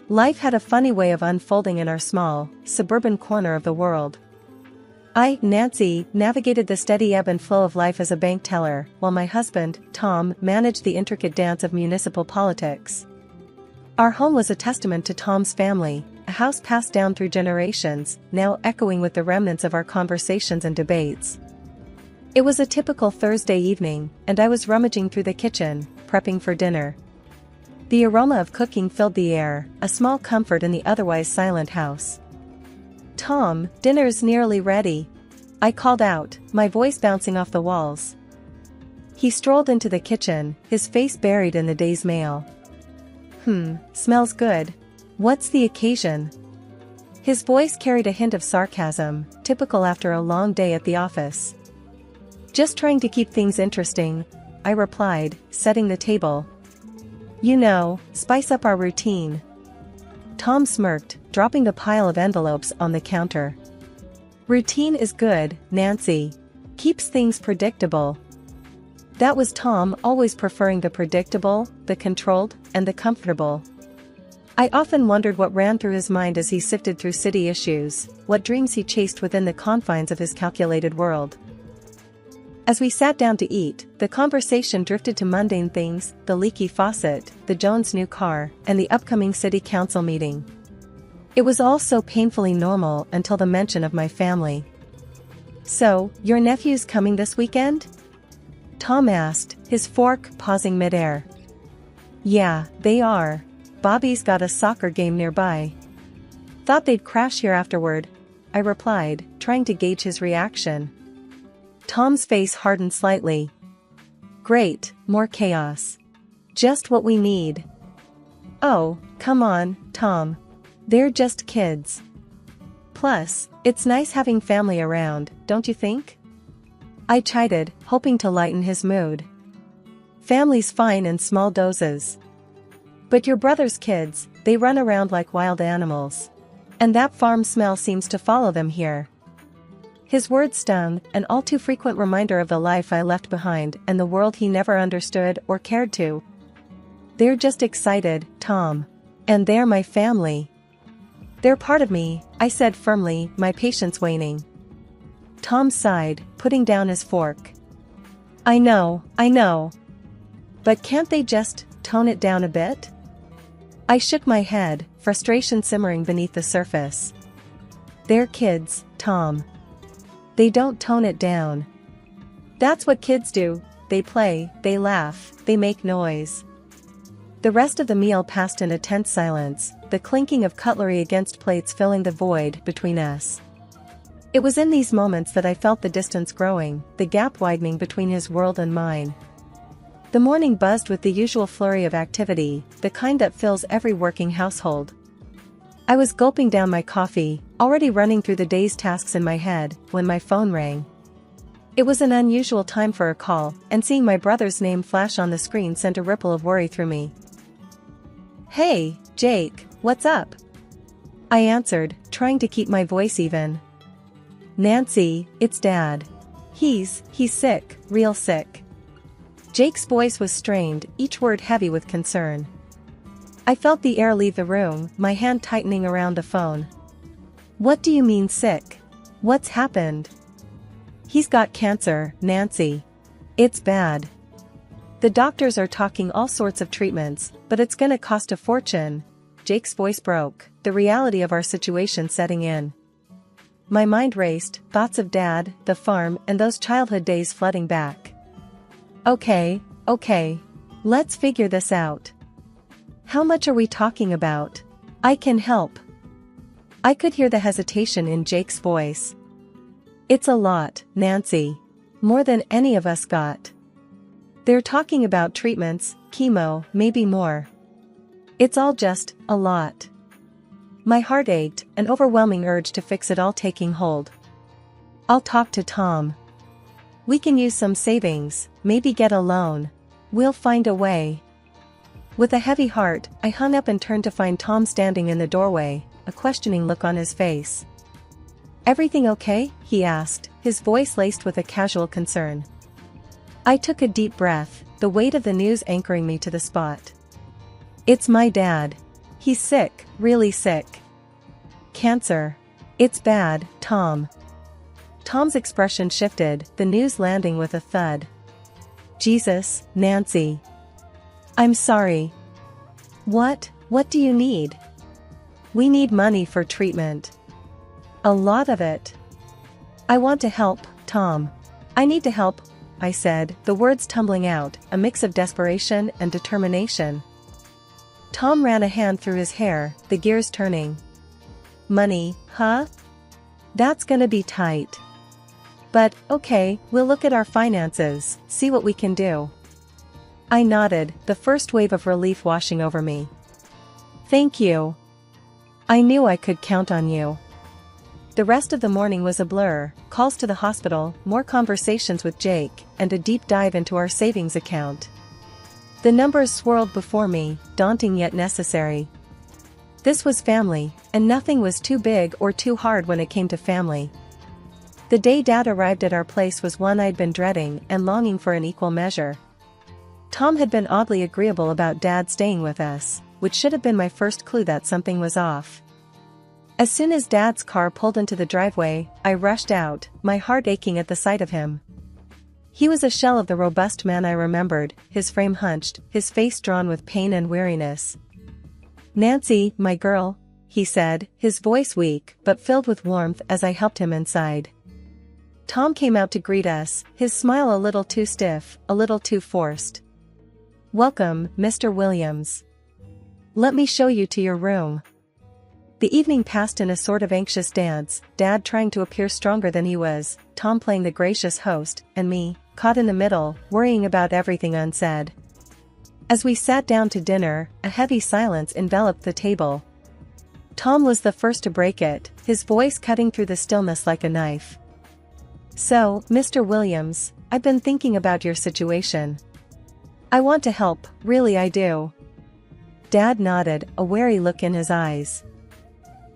Life had a funny way of unfolding in our small, suburban corner of the world. I, Nancy, navigated the steady ebb and flow of life as a bank teller, while my husband, Tom, managed the intricate dance of municipal politics. Our home was a testament to Tom's family, a house passed down through generations, now echoing with the remnants of our conversations and debates. It was a typical Thursday evening, and I was rummaging through the kitchen, prepping for dinner. The aroma of cooking filled the air, a small comfort in the otherwise silent house. "Tom, dinner's nearly ready," I called out, my voice bouncing off the walls. He strolled into the kitchen, his face buried in the day's mail. Smells good. What's the occasion?" His voice carried a hint of sarcasm, typical after a long day at the office. "Just trying to keep things interesting," I replied, setting the table. "You know, spice up our routine." Tom smirked, dropping the pile of envelopes on the counter. "Routine is good, Nancy. Keeps things predictable." That was Tom, always preferring the predictable, the controlled, and the comfortable. I often wondered what ran through his mind as he sifted through city issues, what dreams he chased within the confines of his calculated world. As we sat down to eat, the conversation drifted to mundane things, the leaky faucet, the Jones' new car, and the upcoming city council meeting. It was all so painfully normal until the mention of my family. "So, your nephew's coming this weekend?" Tom asked, his fork pausing midair. "Yeah, they are. Bobby's got a soccer game nearby. Thought they'd crash here afterward," I replied, trying to gauge his reaction. Tom's face hardened slightly. "Great, more chaos. Just what we need." "Oh, come on, Tom. They're just kids. Plus, it's nice having family around, don't you think?" I chided, hoping to lighten his mood. "Family's fine in small doses. But your brother's kids, they run around like wild animals. And that farm smell seems to follow them here." His words stung, an all too frequent reminder of the life I left behind and the world he never understood or cared to. "They're just excited, Tom. And they're my family." "They're part of me," I said firmly, my patience waning. Tom sighed, putting down his fork. I know. But can't they just tone it down a bit?" I shook my head, frustration simmering beneath the surface. "They're kids, Tom. They don't tone it down. That's what kids do. They play, they laugh, they make noise." The rest of the meal passed in a tense silence, the clinking of cutlery against plates filling the void between us. It was in these moments that I felt the distance growing, the gap widening between his world and mine. The morning buzzed with the usual flurry of activity, the kind that fills every working household. I was gulping down my coffee, already running through the day's tasks in my head, when my phone rang. It was an unusual time for a call, and seeing my brother's name flash on the screen sent a ripple of worry through me. "Hey, Jake, what's up?" I answered, trying to keep my voice even. "Nancy, it's Dad. He's sick, real sick." Jake's voice was strained, each word heavy with concern. I felt the air leave the room, my hand tightening around the phone. "What do you mean sick? What's happened?" "He's got cancer, Nancy. It's bad. The doctors are talking all sorts of treatments, but it's gonna cost a fortune." Jake's voice broke, the reality of our situation setting in. My mind raced, thoughts of Dad, the farm, and those childhood days flooding back. Okay, let's figure this out. How much are we talking about? I can help." I could hear the hesitation in Jake's voice. "It's a lot, Nancy. More than any of us got. They're talking about treatments, chemo, maybe more. It's all just a lot." My heart ached, an overwhelming urge to fix it all taking hold. "I'll talk to Tom. We can use some savings, maybe get a loan. We'll find a way." With a heavy heart, I hung up and turned to find Tom standing in the doorway, a questioning look on his face. "Everything okay?" he asked, his voice laced with a casual concern. I took a deep breath, the weight of the news anchoring me to the spot. "It's my dad. He's sick, really sick. Cancer. It's bad, Tom. Tom's expression shifted, the news landing with a thud. Jesus, Nancy. I'm sorry. What do you need? We need money for treatment. A lot of it. I want to help, Tom. I need to help, I said, the words tumbling out, a mix of desperation and determination. Tom ran a hand through his hair, the gears turning. Money, huh? That's gonna be tight. But, okay, we'll look at our finances, see what we can do. I nodded, the first wave of relief washing over me. Thank you. I knew I could count on you. The rest of the morning was a blur, calls to the hospital, more conversations with Jake, and a deep dive into our savings account. The numbers swirled before me, daunting yet necessary. This was family, and nothing was too big or too hard when it came to family. The day Dad arrived at our place was one I'd been dreading and longing for in equal measure. Tom had been oddly agreeable about Dad staying with us, which should have been my first clue that something was off. As soon as Dad's car pulled into the driveway, I rushed out, my heart aching at the sight of him. He was a shell of the robust man I remembered, his frame hunched, his face drawn with pain and weariness. Nancy, my girl, he said, his voice weak but filled with warmth as I helped him inside. Tom came out to greet us, his smile a little too stiff, a little too forced. Welcome, Mr. Williams. Let me show you to your room. The evening passed in a sort of anxious dance, Dad trying to appear stronger than he was, Tom playing the gracious host, and me, caught in the middle, worrying about everything unsaid. As we sat down to dinner, a heavy silence enveloped the table. Tom was the first to break it, his voice cutting through the stillness like a knife. So, Mr. Williams, I've been thinking about your situation. I want to help, really I do. Dad nodded, a wary look in his eyes.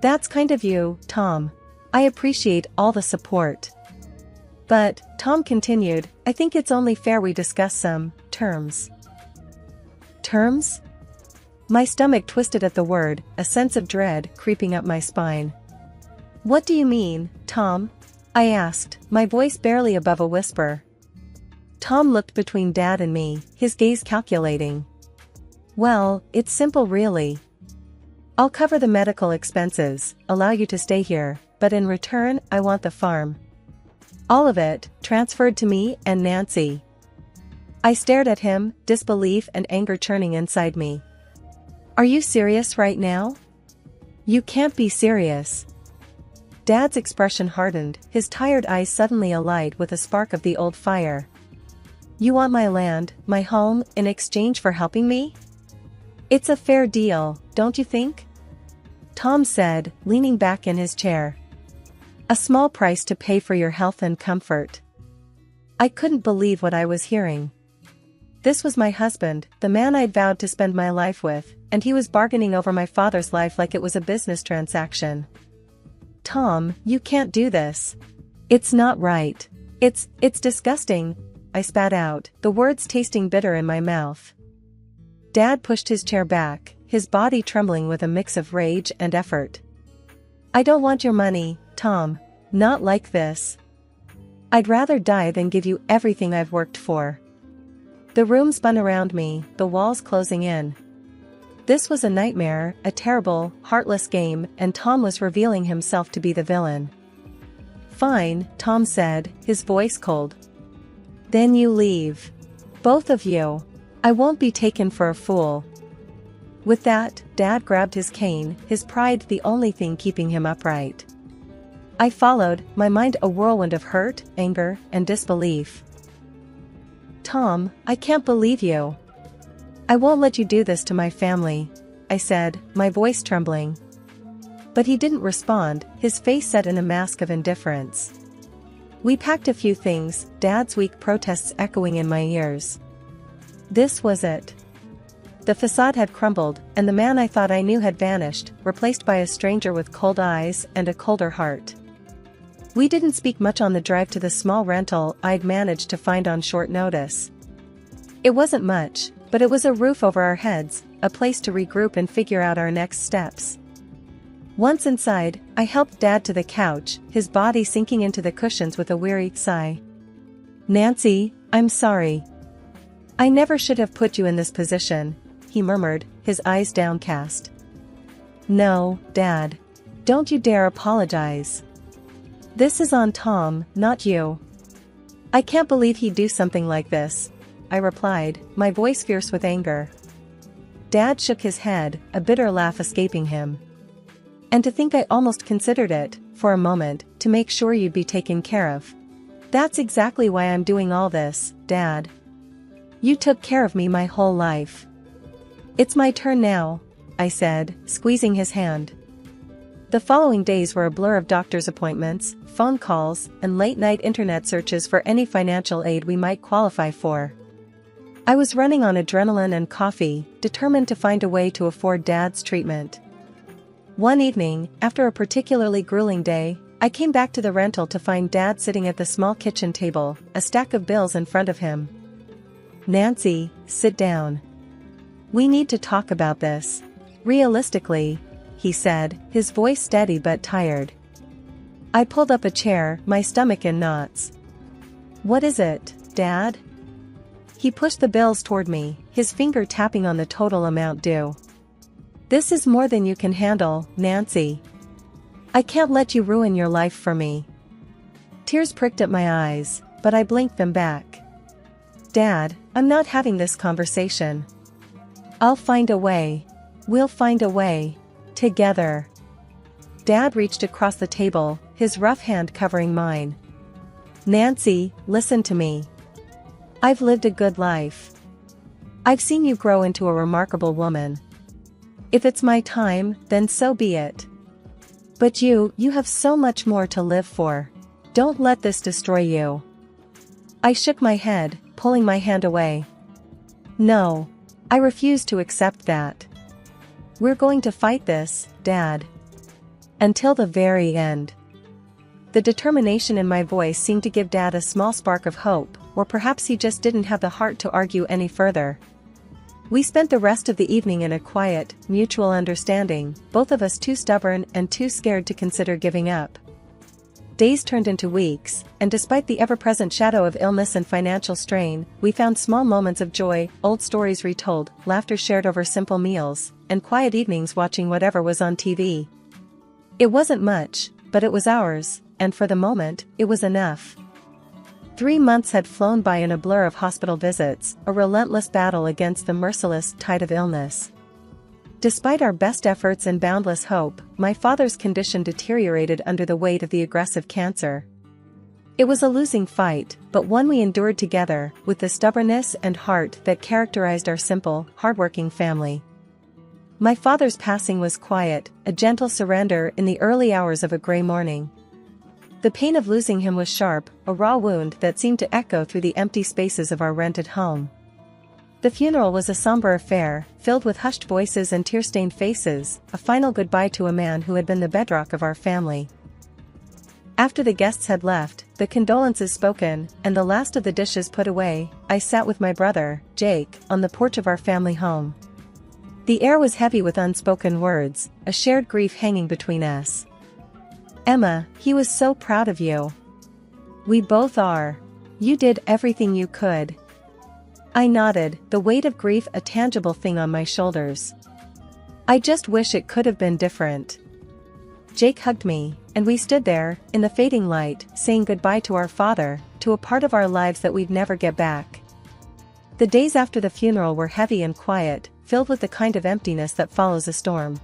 That's kind of you, Tom. I appreciate all the support. But, Tom continued, I think it's only fair we discuss some terms. Terms? My stomach twisted at the word, a sense of dread creeping up my spine. What do you mean, Tom? I asked, my voice barely above a whisper. Tom looked between Dad and me, his gaze calculating. Well, it's simple really. I'll cover the medical expenses, allow you to stay here, but in return, I want the farm. All of it, transferred to me and Nancy. I stared at him, disbelief and anger churning inside me. Are you serious right now? You can't be serious. Dad's expression hardened, his tired eyes suddenly alight with a spark of the old fire. You want my land, my home, in exchange for helping me? It's a fair deal, don't you think? Tom said, leaning back in his chair. A small price to pay for your health and comfort. I couldn't believe what I was hearing. This was my husband, the man I'd vowed to spend my life with, and he was bargaining over my father's life like it was a business transaction. Tom, you can't do this. It's not right. It's disgusting, I spat out, the words tasting bitter in my mouth. Dad pushed his chair back, his body trembling with a mix of rage and effort. I don't want your money, Tom. Not like this. I'd rather die than give you everything I've worked for. The room spun around me, the walls closing in. This was a nightmare, a terrible, heartless game, and Tom was revealing himself to be the villain. Fine, Tom said, his voice cold. Then you leave. Both of you. I won't be taken for a fool. With that, Dad grabbed his cane, his pride the only thing keeping him upright. I followed, my mind a whirlwind of hurt, anger, and disbelief. Tom, I can't believe you. I won't let you do this to my family, I said, my voice trembling. But he didn't respond, his face set in a mask of indifference. We packed a few things, Dad's weak protests echoing in my ears. This was it. The facade had crumbled, and the man I thought I knew had vanished, replaced by a stranger with cold eyes and a colder heart. We didn't speak much on the drive to the small rental I'd managed to find on short notice. It wasn't much, But it was a roof over our heads, a place to regroup and figure out our next steps. Once inside, I helped Dad to the couch, his body sinking into the cushions with a weary sigh. "Nancy, I'm sorry. I never should have put you in this position," he murmured, his eyes downcast. "No, Dad. Don't you dare apologize. This is on Tom, not you." "I can't believe he'd do something like this," I replied, my voice fierce with anger. Dad shook his head, a bitter laugh escaping him. "And to think I almost considered it, for a moment, to make sure you'd be taken care of. That's exactly why I'm doing all this, Dad. You took care of me my whole life." "It's my turn now," I said, squeezing his hand. The following days were a blur of doctor's appointments, phone calls, and late-night internet searches for any financial aid we might qualify for. I was running on adrenaline and coffee, determined to find a way to afford Dad's treatment. One evening, after a particularly grueling day, I came back to the rental to find Dad sitting at the small kitchen table, a stack of bills in front of him. "Nancy, sit down. We need to talk about this. Realistically," he said, his voice steady but tired. I pulled up a chair, my stomach in knots. "What is it, Dad?" He pushed the bills toward me, his finger tapping on the total amount due. "This is more than you can handle, Nancy. I can't let you ruin your life for me." Tears pricked at my eyes, but I blinked them back. "Dad, I'm not having this conversation. I'll find a way. We'll find a way. Together." Dad reached across the table, his rough hand covering mine. "Nancy, listen to me. I've lived a good life. I've seen you grow into a remarkable woman. If it's my time, then so be it. But you have so much more to live for. Don't let this destroy you." I shook my head, pulling my hand away. "No. I refuse to accept that. We're going to fight this, Dad. Until the very end." The determination in my voice seemed to give Dad a small spark of hope, or perhaps he just didn't have the heart to argue any further. We spent the rest of the evening in a quiet, mutual understanding, both of us too stubborn and too scared to consider giving up. Days turned into weeks, and despite the ever-present shadow of illness and financial strain, we found small moments of joy, old stories retold, laughter shared over simple meals, and quiet evenings watching whatever was on TV. It wasn't much, but it was ours, and for the moment, it was enough. 3 months had flown by in a blur of hospital visits, a relentless battle against the merciless tide of illness. Despite our best efforts and boundless hope, my father's condition deteriorated under the weight of the aggressive cancer. It was a losing fight, but one we endured together, with the stubbornness and heart that characterized our simple, hardworking family. My father's passing was quiet, a gentle surrender in the early hours of a gray morning. The pain of losing him was sharp, a raw wound that seemed to echo through the empty spaces of our rented home. The funeral was a somber affair, filled with hushed voices and tear-stained faces, a final goodbye to a man who had been the bedrock of our family. After the guests had left, the condolences spoken, and the last of the dishes put away, I sat with my brother, Jake, on the porch of our family home. The air was heavy with unspoken words, a shared grief hanging between us. "Emma, he was so proud of you. We both are. You did everything you could." I nodded, the weight of grief a tangible thing on my shoulders. "I just wish it could have been different." Jake hugged me, and we stood there, in the fading light, saying goodbye to our father, to a part of our lives that we'd never get back. The days after the funeral were heavy and quiet, filled with the kind of emptiness that follows a storm.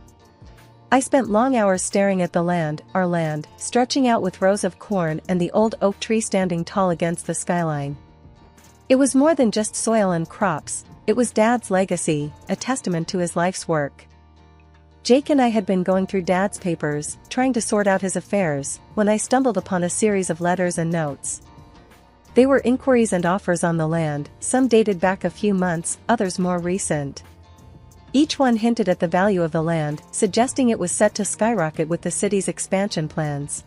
I spent long hours staring at the land, our land, stretching out with rows of corn and the old oak tree standing tall against the skyline. It was more than just soil and crops, it was Dad's legacy, a testament to his life's work. Jake and I had been going through Dad's papers, trying to sort out his affairs, when I stumbled upon a series of letters and notes. They were inquiries and offers on the land, some dated back a few months, others more recent. Each one hinted at the value of the land, suggesting it was set to skyrocket with the city's expansion plans.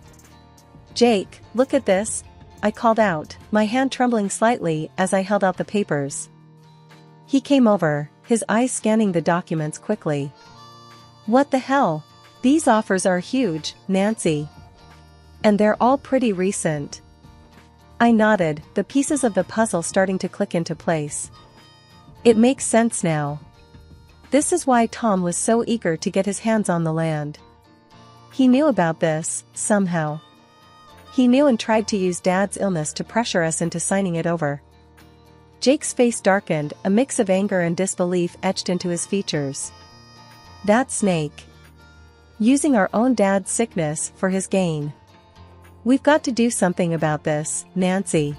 "Jake, look at this," I called out, my hand trembling slightly as I held out the papers. He came over, his eyes scanning the documents quickly. What the hell? These offers are huge, Nancy. And they're all pretty recent. I nodded, the pieces of the puzzle starting to click into place. It makes sense now. This is why Tom was so eager to get his hands on the land. He knew about this, somehow. He knew and tried to use Dad's illness to pressure us into signing it over. Jake's face darkened, a mix of anger and disbelief etched into his features. That snake. Using our own dad's sickness for his gain. We've got to do something about this, Nancy.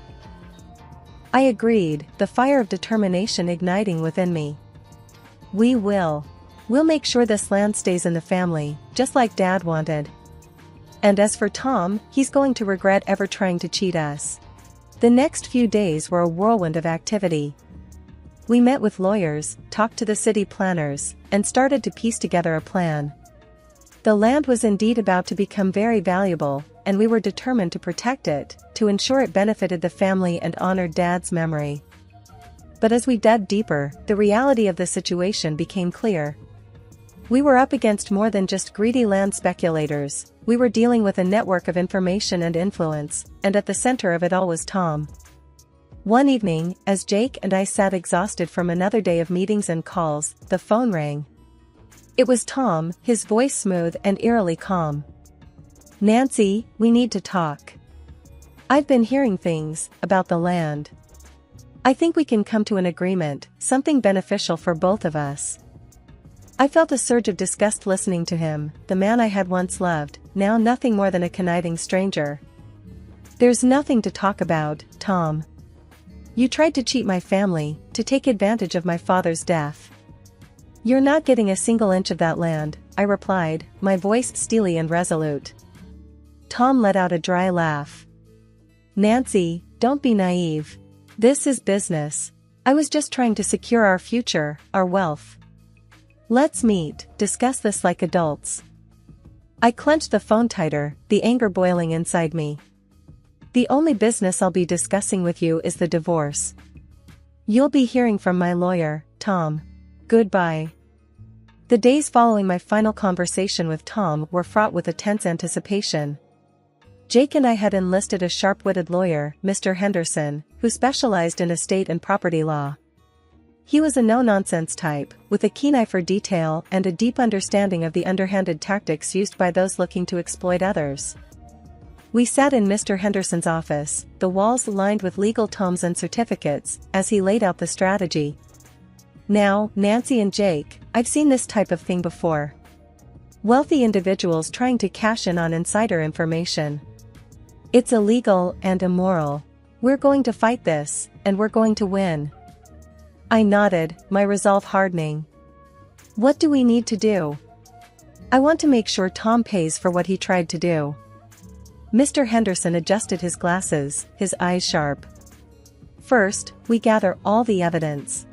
I agreed, the fire of determination igniting within me. We will. We'll make sure this land stays in the family, just like Dad wanted. And as for Tom, he's going to regret ever trying to cheat us. The next few days were a whirlwind of activity. We met with lawyers, talked to the city planners, and started to piece together a plan. The land was indeed about to become very valuable, and we were determined to protect it, to ensure it benefited the family and honored Dad's memory. But as we dug deeper, the reality of the situation became clear. We were up against more than just greedy land speculators, we were dealing with a network of information and influence, and at the center of it all was Tom. One evening, as Jake and I sat exhausted from another day of meetings and calls, the phone rang. It was Tom, his voice smooth and eerily calm. Nancy, we need to talk. I've been hearing things about the land. I think we can come to an agreement, something beneficial for both of us. I felt a surge of disgust listening to him, the man I had once loved, now nothing more than a conniving stranger. There's nothing to talk about, Tom. You tried to cheat my family, to take advantage of my father's death. You're not getting a single inch of that land, I replied, my voice steely and resolute. Tom let out a dry laugh. Nancy, don't be naive. This is business. I was just trying to secure our future, our wealth. Let's meet, discuss this like adults. I clenched the phone tighter, the anger boiling inside me. The only business I'll be discussing with you is the divorce. You'll be hearing from my lawyer, Tom. Goodbye. The days following my final conversation with Tom were fraught with a tense anticipation. Jake and I had enlisted a sharp-witted lawyer, Mr. Henderson, who specialized in estate and property law. He was a no-nonsense type, with a keen eye for detail and a deep understanding of the underhanded tactics used by those looking to exploit others. We sat in Mr. Henderson's office, the walls lined with legal tomes and certificates, as he laid out the strategy. Now, Nancy and Jake, I've seen this type of thing before. Wealthy individuals trying to cash in on insider information. It's illegal and immoral. We're going to fight this, and we're going to win. I nodded, my resolve hardening. What do we need to do? I want to make sure Tom pays for what he tried to do. Mr. Henderson adjusted his glasses, his eyes sharp. First, we gather all the evidence.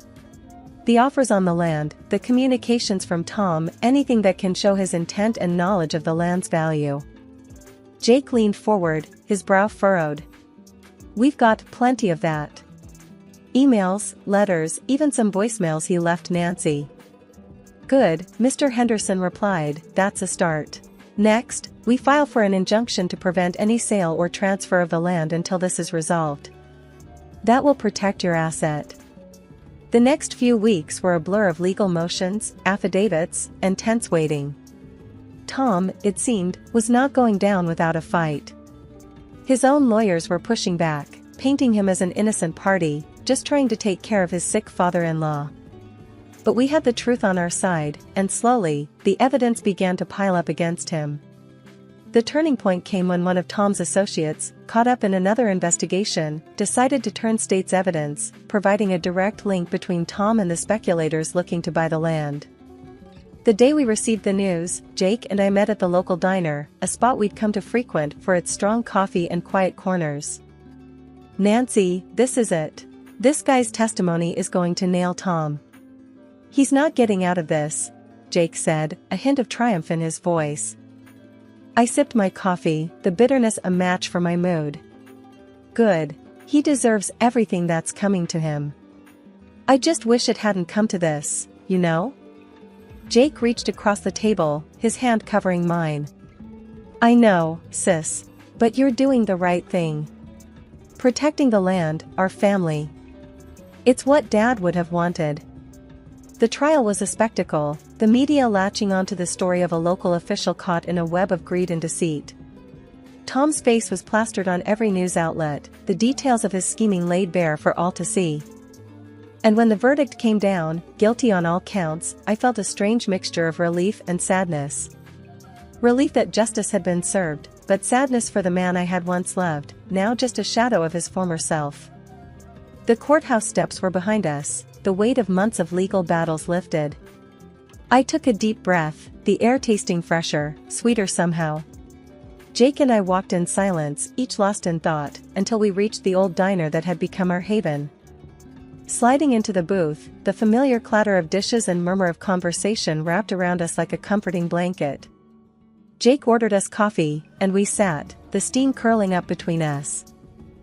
The offers on the land, the communications from Tom, anything that can show his intent and knowledge of the land's value. Jake leaned forward, his brow furrowed. We've got plenty of that. Emails, letters, even some voicemails he left Nancy. Good, Mr. Henderson replied, that's a start. Next, we file for an injunction to prevent any sale or transfer of the land until this is resolved. That will protect your asset. The next few weeks were a blur of legal motions, affidavits, and tense waiting. Tom, it seemed, was not going down without a fight. His own lawyers were pushing back, painting him as an innocent party, just trying to take care of his sick father-in-law. But we had the truth on our side, and slowly, the evidence began to pile up against him. The turning point came when one of Tom's associates, caught up in another investigation, decided to turn state's evidence, providing a direct link between Tom and the speculators looking to buy the land. The day we received the news, Jake and I met at the local diner, a spot we'd come to frequent for its strong coffee and quiet corners. Nancy, this is it. This guy's testimony is going to nail Tom. He's not getting out of this, Jake said, a hint of triumph in his voice. I sipped my coffee, the bitterness a match for my mood. Good. He deserves everything that's coming to him. I just wish it hadn't come to this, you know? Jake reached across the table, his hand covering mine. I know, sis. But you're doing the right thing. Protecting the land, our family. It's what Dad would have wanted. The trial was a spectacle, the media latching onto the story of a local official caught in a web of greed and deceit. Tom's face was plastered on every news outlet, the details of his scheming laid bare for all to see. And when the verdict came down, guilty on all counts, I felt a strange mixture of relief and sadness. Relief that justice had been served, but sadness for the man I had once loved, now just a shadow of his former self. The courthouse steps were behind us, the weight of months of legal battles lifted. I took a deep breath, the air tasting fresher, sweeter somehow. Jake and I walked in silence, each lost in thought, until we reached the old diner that had become our haven. Sliding into the booth, the familiar clatter of dishes and murmur of conversation wrapped around us like a comforting blanket. Jake ordered us coffee, and we sat, the steam curling up between us.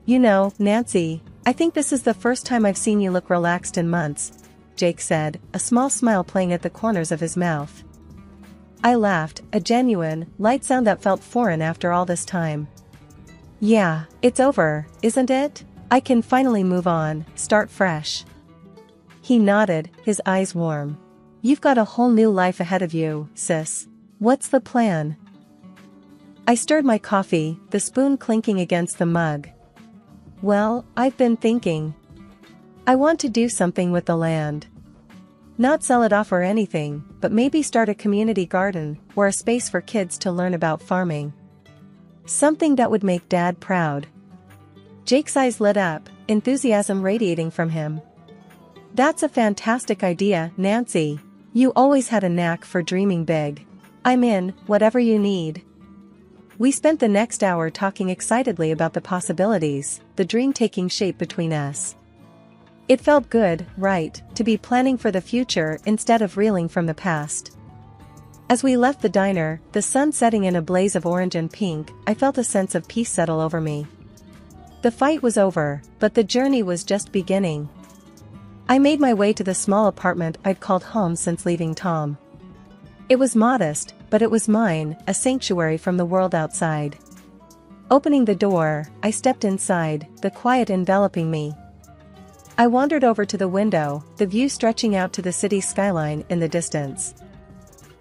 You know, Nancy, I think this is the first time I've seen you look relaxed in months, Jake said, a small smile playing at the corners of his mouth. I laughed, a genuine, light sound that felt foreign after all this time. Yeah, it's over, isn't it? I can finally move on, start fresh. He nodded, his eyes warm. You've got a whole new life ahead of you, sis. What's the plan? I stirred my coffee, the spoon clinking against the mug. Well, I've been thinking. I want to do something with the land. Not sell it off or anything, but maybe start a community garden, or a space for kids to learn about farming. Something that would make Dad proud. Jake's eyes lit up, enthusiasm radiating from him. That's a fantastic idea, Nancy. You always had a knack for dreaming big. I'm in, whatever you need. We spent the next hour talking excitedly about the possibilities, the dream taking shape between us. It felt good, right, to be planning for the future instead of reeling from the past. As we left the diner, the sun setting in a blaze of orange and pink, I felt a sense of peace settle over me. The fight was over, but the journey was just beginning. I made my way to the small apartment I'd called home since leaving Tom. It was modest, but it was mine, a sanctuary from the world outside. Opening the door, I stepped inside, the quiet enveloping me. I wandered over to the window, the view stretching out to the city skyline in the distance.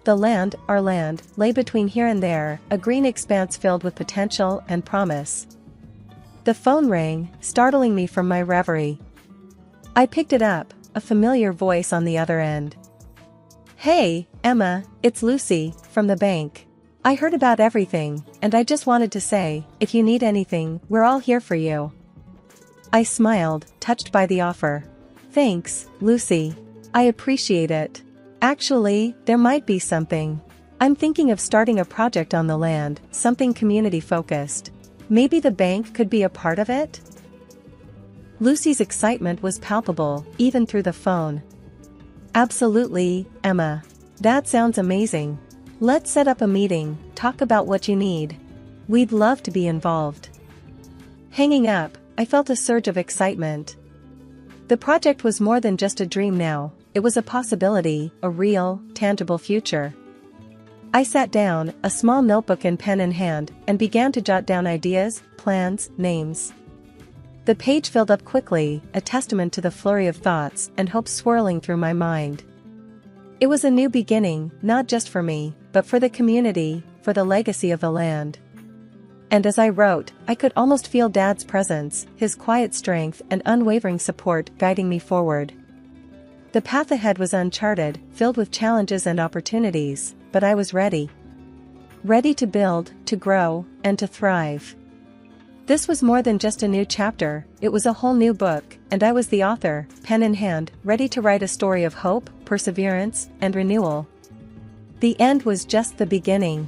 The land, our land, lay between here and there, a green expanse filled with potential and promise. The phone rang, startling me from my reverie. I picked it up, a familiar voice on the other end. Hey, Emma, it's Lucy, from the bank. I heard about everything, and I just wanted to say, if you need anything, we're all here for you. I smiled, touched by the offer. Thanks, Lucy. I appreciate it. Actually, there might be something. I'm thinking of starting a project on the land, something community-focused. Maybe the bank could be a part of it? Lucy's excitement was palpable, even through the phone. Absolutely, Emma. That sounds amazing. Let's set up a meeting, talk about what you need. We'd love to be involved. Hanging up, I felt a surge of excitement. The project was more than just a dream now, it was a possibility, a real, tangible future. I sat down, a small notebook and pen in hand, and began to jot down ideas, plans, names. The page filled up quickly, a testament to the flurry of thoughts and hopes swirling through my mind. It was a new beginning, not just for me, but for the community, for the legacy of the land. And as I wrote, I could almost feel Dad's presence, his quiet strength and unwavering support guiding me forward. The path ahead was uncharted, filled with challenges and opportunities, but I was ready. Ready to build, to grow, and to thrive. This was more than just a new chapter, it was a whole new book, and I was the author, pen in hand, ready to write a story of hope, perseverance, and renewal. The end was just the beginning.